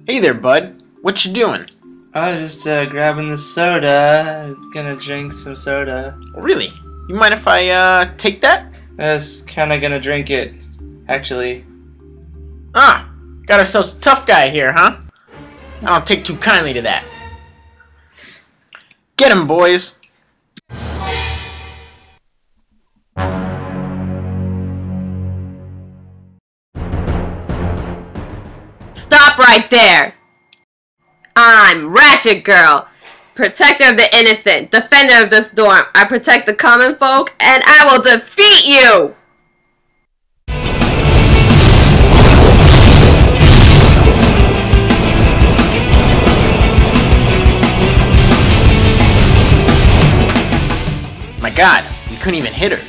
Hey there, bud. What you doing? I was just grabbing the soda. Gonna drink some soda. Really? You mind if I take that? I was kinda gonna drink it, actually. Ah, got ourselves a tough guy here, huh? I don't take too kindly to that. Get him, boys. Stop right there! I'm Ratchet Girl, protector of the innocent, defender of the storm. I protect the common folk, and I will defeat you! My god, you couldn't even hit her.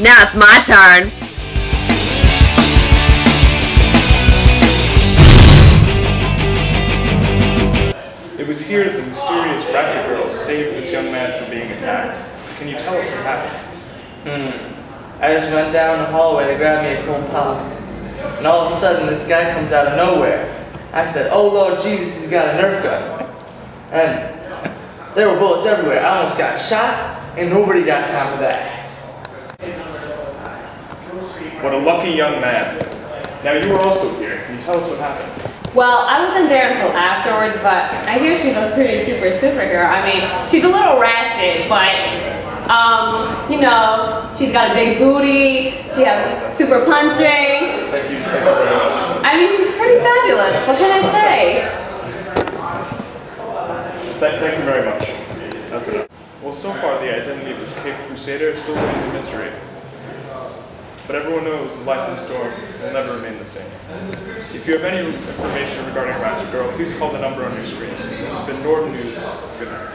Now it's my turn. It was here that the mysterious Ratchet Girl saved this young man from being attacked. Can you tell us what happened? I just went down the hallway to grab me a cold pop. And all of a sudden, this guy comes out of nowhere. I said, "Oh Lord Jesus, he's got a Nerf gun." And there were bullets everywhere. I almost got shot, and nobody got time for that. What a lucky young man. Now you were also here. Can you tell us what happened? Well, I wasn't there until afterwards, but I hear she's a pretty superhero. I mean, she's a little ratchet, but, you know, she's got a big booty, she has super punching. I mean, she's pretty fabulous. What can I say? Thank you very much. That's enough. Well, so far the identity of this Cape Crusader still remains a mystery. But everyone knows that life in the storm will never remain the same. If you have any information regarding Ratchet Girl, please call the number on your screen. This has been Northern News. Good night.